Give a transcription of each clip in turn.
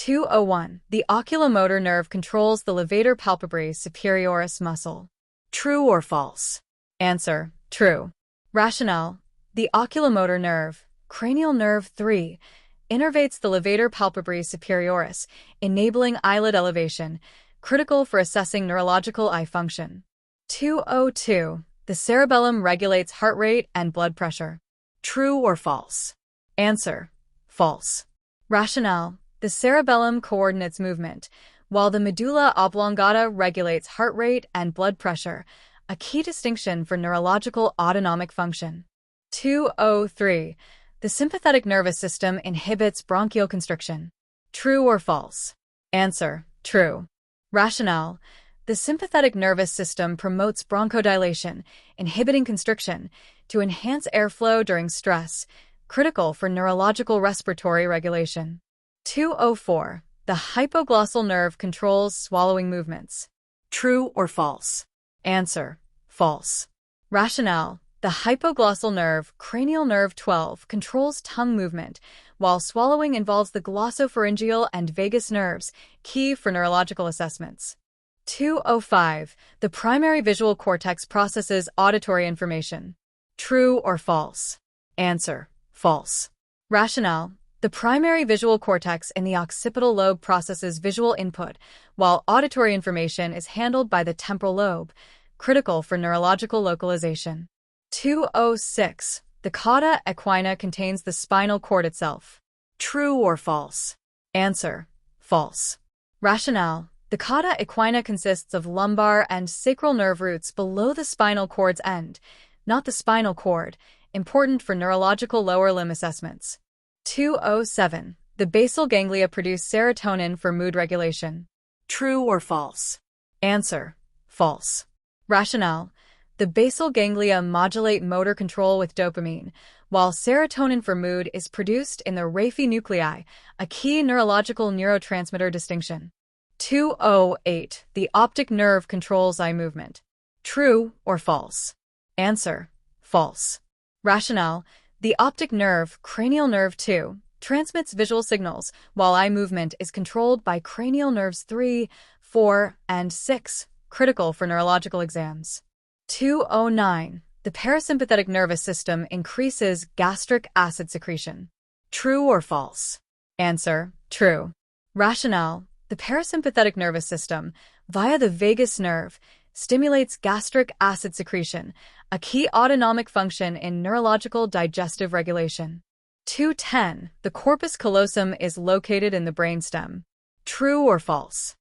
201. The oculomotor nerve controls the levator palpebrae superioris muscle. True or false? Answer: true. Rationale: the oculomotor nerve, cranial nerve 3, innervates the levator palpebrae superioris, enabling eyelid elevation, critical for assessing neurological eye function. 202. The cerebellum regulates heart rate and blood pressure. True or false? Answer: false. Rationale: the cerebellum coordinates movement, while the medulla oblongata regulates heart rate and blood pressure, a key distinction for neurological autonomic function. 203. The sympathetic nervous system inhibits bronchioconstriction. True or false? Answer: true. Rationale: the sympathetic nervous system promotes bronchodilation, inhibiting constriction, to enhance airflow during stress, critical for neurological respiratory regulation. 204. The hypoglossal nerve controls swallowing movements. True or false? Answer: false. Rationale: the hypoglossal nerve, cranial nerve 12, controls tongue movement, while swallowing involves the glossopharyngeal and vagus nerves, key for neurological assessments. 205. The primary visual cortex processes auditory information. True or false? Answer: false. Rationale: the primary visual cortex in the occipital lobe processes visual input, while auditory information is handled by the temporal lobe, critical for neurological localization. 206. The cauda equina contains the spinal cord itself. True or false? Answer: false. Rationale: the cauda equina consists of lumbar and sacral nerve roots below the spinal cord's end, not the spinal cord, important for neurological lower limb assessments. 207. The basal ganglia produce serotonin for mood regulation. True or false? Answer: false. Rationale: the basal ganglia modulate motor control with dopamine, while serotonin for mood is produced in the raphe nuclei, a key neurological neurotransmitter distinction. 208. The optic nerve controls eye movement. True or false? Answer: false. Rationale: the optic nerve, cranial nerve 2, transmits visual signals, while eye movement is controlled by cranial nerves 3, 4, and 6, critical for neurological exams. 209. The parasympathetic nervous system increases gastric acid secretion. True or false? Answer: true. Rationale: the parasympathetic nervous system, via the vagus nerve, stimulates gastric acid secretion, a key autonomic function in neurological digestive regulation. 210. The corpus callosum is located in the brainstem. True or false?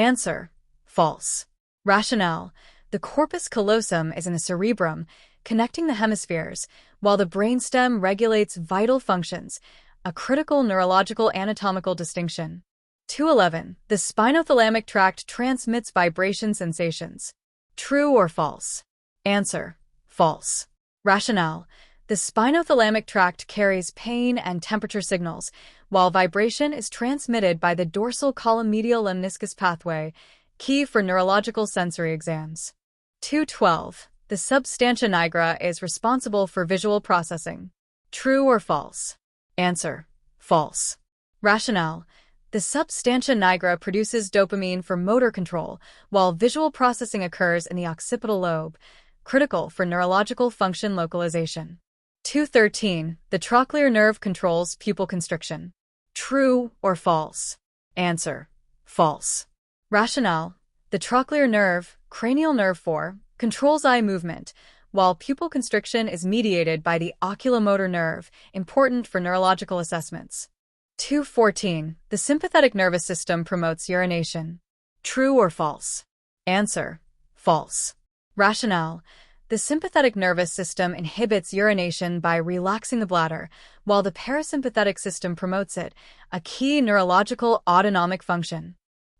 Answer: false. Rationale: the corpus callosum is in the cerebrum, connecting the hemispheres, while the brainstem regulates vital functions, a critical neurological anatomical distinction. 211. The spinothalamic tract transmits vibration sensations. True or false? Answer: false. Rationale: the spinothalamic tract carries pain and temperature signals, while vibration is transmitted by the dorsal column medial lemniscus pathway, key for neurological sensory exams. 212. The substantia nigra is responsible for visual processing. True or false? Answer: false. Rationale: the substantia nigra produces dopamine for motor control, while visual processing occurs in the occipital lobe, critical for neurological function localization. 213. The trochlear nerve controls pupil constriction. True or false? Answer: false. Rationale: the trochlear nerve, cranial nerve 4, controls eye movement, while pupil constriction is mediated by the oculomotor nerve, important for neurological assessments. 214. The sympathetic nervous system promotes urination. True or false? Answer: false. Rationale: the sympathetic nervous system inhibits urination by relaxing the bladder, while the parasympathetic system promotes it, a key neurological autonomic function.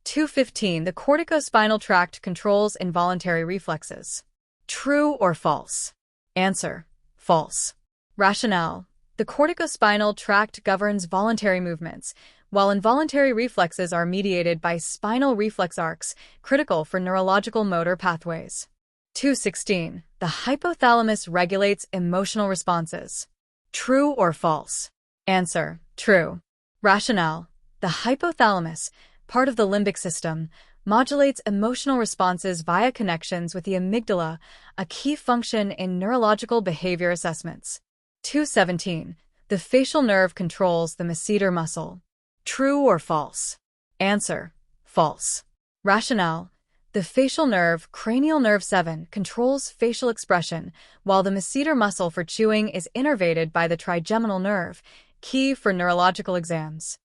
215. The corticospinal tract controls involuntary reflexes. True or false? Answer: false. Rationale: the corticospinal tract governs voluntary movements, while involuntary reflexes are mediated by spinal reflex arcs, critical for neurological motor pathways. 216. The hypothalamus regulates emotional responses. True or false? Answer: true. Rationale: The hypothalamus, part of the limbic system, modulates emotional responses via connections with the amygdala, a key function in neurological behavior assessments. 217. The facial nerve controls the masseter muscle. True or false? Answer: false. Rationale: the facial nerve, cranial nerve 7, controls facial expression, while the masseter muscle for chewing is innervated by the trigeminal nerve, key for neurological exams.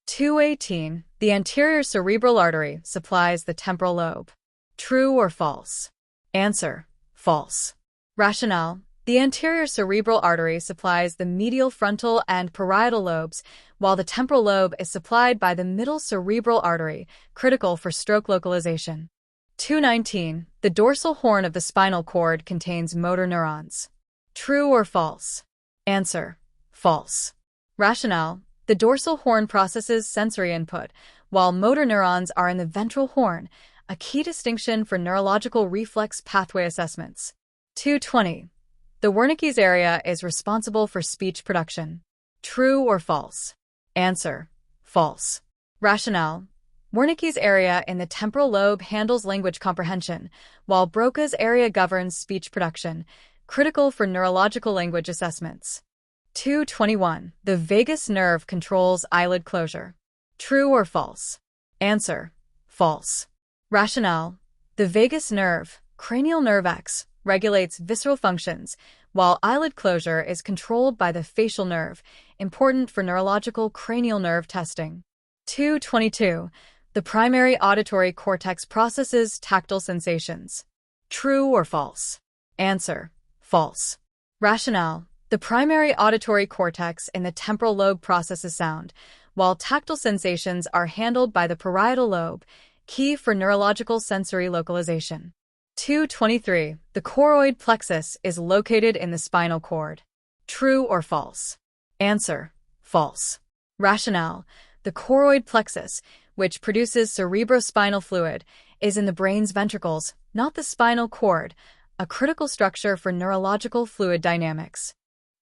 218. The anterior cerebral artery supplies the temporal lobe. True or false? Answer: false. Rationale: the anterior cerebral artery supplies the medial frontal and parietal lobes, while the temporal lobe is supplied by the middle cerebral artery, critical for stroke localization. 219. The dorsal horn of the spinal cord contains motor neurons. True or false? Answer: false. Rationale: the dorsal horn processes sensory input, while motor neurons are in the ventral horn, a key distinction for neurological reflex pathway assessments. 220. The Wernicke's area is responsible for speech production. True or false? Answer: false. Rationale: Wernicke's area in the temporal lobe handles language comprehension, while Broca's area governs speech production, critical for neurological language assessments. 221. The vagus nerve controls eyelid closure. True or false? Answer: false. Rationale: the vagus nerve, cranial nerve X, regulates visceral functions, while eyelid closure is controlled by the facial nerve, important for neurological cranial nerve testing. 222. The primary auditory cortex processes tactile sensations. True or false? Answer: false. Rationale: the primary auditory cortex in the temporal lobe processes sound, while tactile sensations are handled by the parietal lobe, key for neurological sensory localization. 223. The choroid plexus is located in the spinal cord. True or false? Answer: false. Rationale: the choroid plexus, which produces cerebrospinal fluid, is in the brain's ventricles, not the spinal cord, a critical structure for neurological fluid dynamics.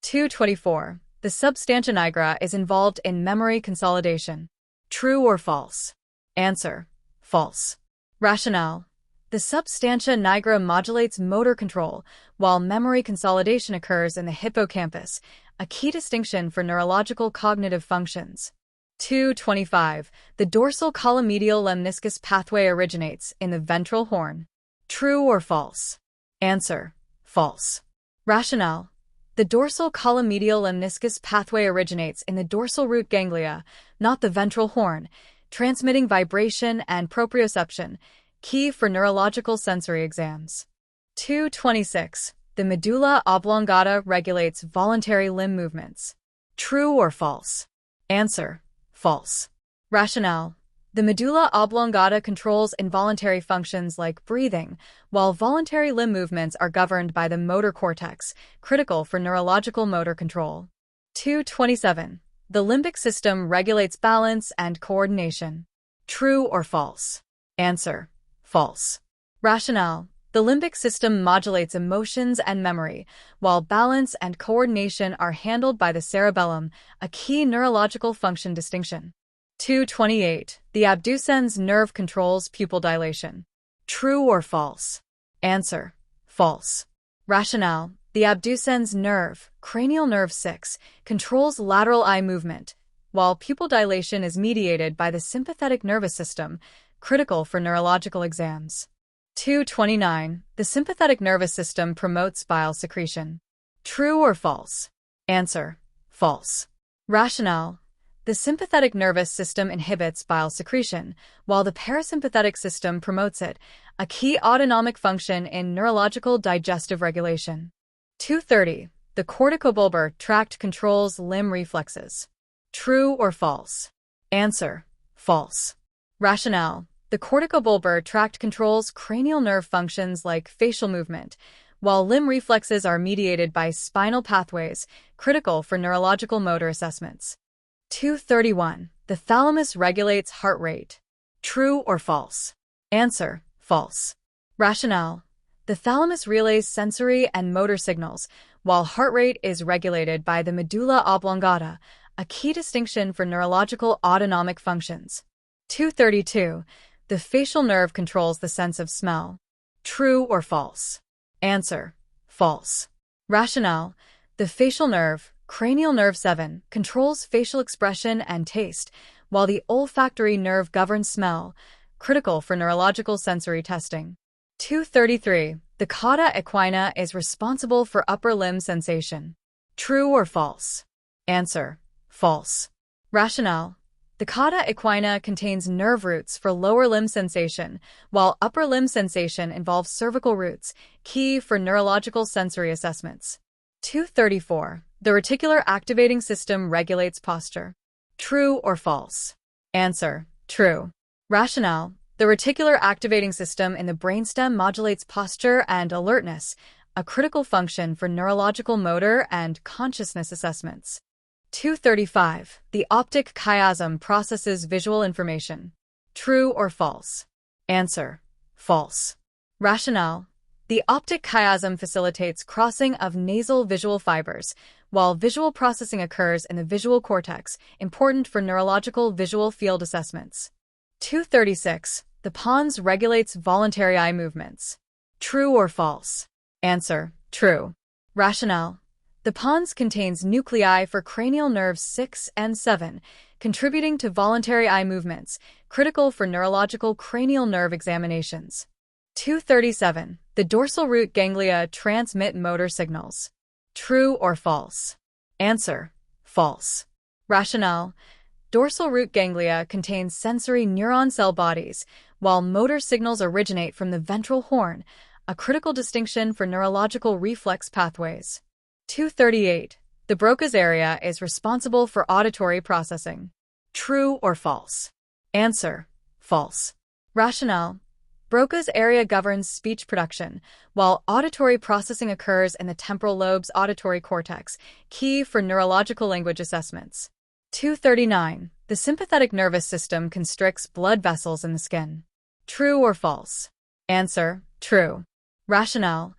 224. The substantia nigra is involved in memory consolidation. True or false? Answer: false. Rationale: the substantia nigra modulates motor control, while memory consolidation occurs in the hippocampus, a key distinction for neurological cognitive functions. 225. The dorsal columedial lemniscus pathway originates in the ventral horn. True or false? Answer: false. Rationale: the dorsal columedial lemniscus pathway originates in the dorsal root ganglia, not the ventral horn, transmitting vibration and proprioception, key for neurological sensory exams. 226. The medulla oblongata regulates voluntary limb movements. True or false? Answer: false. Rationale: the medulla oblongata controls involuntary functions like breathing, while voluntary limb movements are governed by the motor cortex, critical for neurological motor control. 227. The limbic system regulates balance and coordination. True or false? Answer: false. Rationale: the limbic system modulates emotions and memory, while balance and coordination are handled by the cerebellum, a key neurological function distinction. 228. The abducens nerve controls pupil dilation. True or false? Answer: false. Rationale: the abducens nerve, cranial nerve 6, controls lateral eye movement, while pupil dilation is mediated by the sympathetic nervous system, critical for neurological exams. 229. The sympathetic nervous system promotes bile secretion. True or false? Answer: false. Rationale: the sympathetic nervous system inhibits bile secretion, while the parasympathetic system promotes it, a key autonomic function in neurological digestive regulation. 230. The corticobulbar tract controls limb reflexes. True or false? Answer: false. Rationale: the corticobulbar tract controls cranial nerve functions like facial movement, while limb reflexes are mediated by spinal pathways, critical for neurological motor assessments. 231. The thalamus regulates heart rate. True or false? Answer: false. Rationale: the thalamus relays sensory and motor signals, while heart rate is regulated by the medulla oblongata, a key distinction for neurological autonomic functions. 232. The facial nerve controls the sense of smell. True or false? Answer: false. Rationale: the facial nerve, cranial nerve 7, controls facial expression and taste, while the olfactory nerve governs smell, critical for neurological sensory testing. 233. The cauda equina is responsible for upper limb sensation. True or false? Answer: false. Rationale: the cauda equina contains nerve roots for lower limb sensation, while upper limb sensation involves cervical roots, key for neurological sensory assessments. 234. The reticular activating system regulates posture. True or false? Answer: true. Rationale: the reticular activating system in the brainstem modulates posture and alertness, a critical function for neurological motor and consciousness assessments. 235. The optic chiasm processes visual information. True or false? Answer: false. Rationale: the optic chiasm facilitates crossing of nasal visual fibers, while visual processing occurs in the visual cortex, important for neurological visual field assessments. 236. The pons regulates voluntary eye movements. True or false? Answer: true. Rationale: the pons contains nuclei for cranial nerves 6 and 7, contributing to voluntary eye movements, critical for neurological cranial nerve examinations. 237. The dorsal root ganglia transmit motor signals. True or false? Answer: false. Rationale: dorsal root ganglia contains sensory neuron cell bodies, while motor signals originate from the ventral horn, a critical distinction for neurological reflex pathways. 238. The Broca's area is responsible for auditory processing. True or false? Answer: false. Rationale: Broca's area governs speech production, while auditory processing occurs in the temporal lobe's auditory cortex, key for neurological language assessments. 239. The sympathetic nervous system constricts blood vessels in the skin. True or false? Answer: true. Rationale: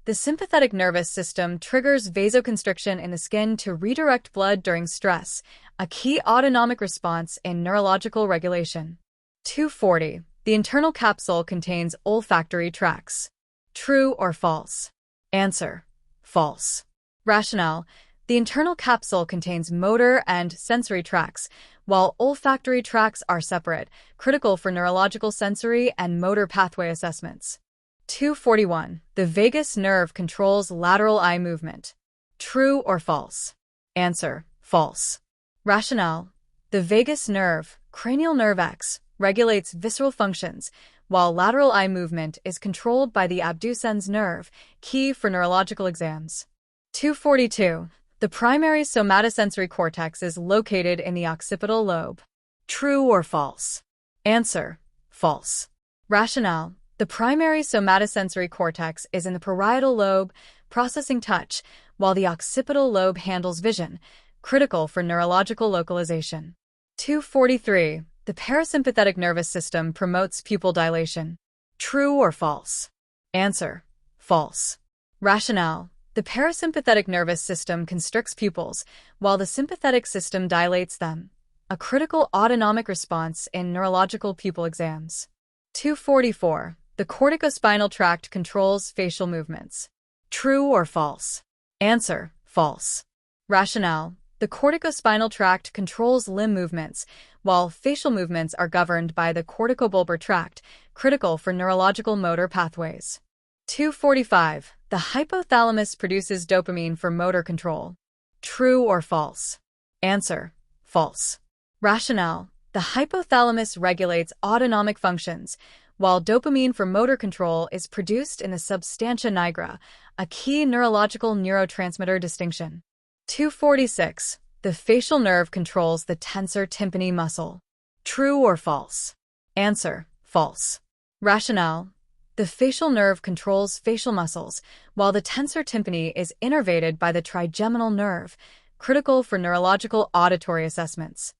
the sympathetic nervous system triggers vasoconstriction in the skin to redirect blood during stress, a key autonomic response in neurological regulation. 240. The internal capsule contains olfactory tracts. True or false? Answer: false. Rationale: the internal capsule contains motor and sensory tracts, while olfactory tracts are separate, critical for neurological sensory and motor pathway assessments. 241. The vagus nerve controls lateral eye movement. True or false? Answer: false. Rationale: the vagus nerve, cranial nerve X, regulates visceral functions, while lateral eye movement is controlled by the abducens nerve, key for neurological exams. 242. The primary somatosensory cortex is located in the occipital lobe. True or false? Answer: false. Rationale: the primary somatosensory cortex is in the parietal lobe, processing touch, while the occipital lobe handles vision, critical for neurological localization. 243. The parasympathetic nervous system promotes pupil dilation. True or false? Answer: false. Rationale: the parasympathetic nervous system constricts pupils, while the sympathetic system dilates them, a critical autonomic response in neurological pupil exams. 244. The corticospinal tract controls facial movements. True or false? Answer: false. Rationale: the corticospinal tract controls limb movements, while facial movements are governed by the corticobulbar tract, critical for neurological motor pathways. 245. The hypothalamus produces dopamine for motor control. True or false? Answer: false. Rationale: the hypothalamus regulates autonomic functions, while dopamine for motor control is produced in the substantia nigra, a key neurological neurotransmitter distinction. 246. The facial nerve controls the tensor tympani muscle. True or false? Answer: false. Rationale: the facial nerve controls facial muscles, while the tensor tympani is innervated by the trigeminal nerve, critical for neurological auditory assessments.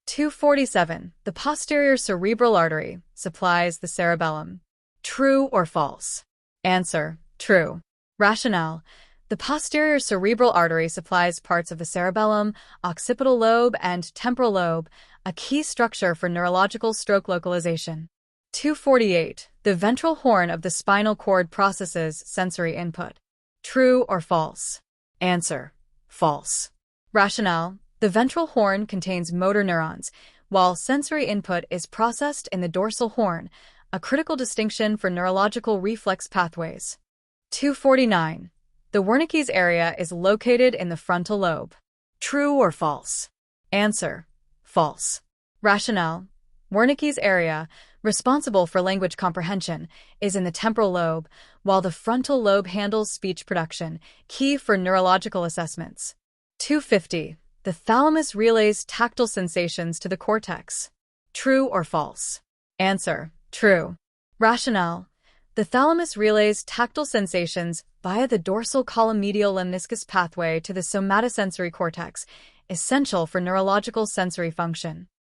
247. The posterior cerebral artery supplies the cerebellum. True or false? Answer: true. Rationale: The posterior cerebral artery supplies parts of the cerebellum, occipital lobe, and temporal lobe, a key structure for neurological stroke localization. 248. The ventral horn of the spinal cord processes sensory input. True or false? Answer: false. Rationale: the ventral horn contains motor neurons, while sensory input is processed in the dorsal horn, a critical distinction for neurological reflex pathways. 249. The Wernicke's area is located in the frontal lobe. True or false? Answer: false. Rationale: Wernicke's area, responsible for language comprehension, is in the temporal lobe, while the frontal lobe handles speech production, key for neurological assessments. 250. The thalamus relays tactile sensations to the cortex. True or false? Answer: true. Rationale: the thalamus relays tactile sensations via the dorsal column medial lemniscus pathway to the somatosensory cortex, essential for neurological sensory function.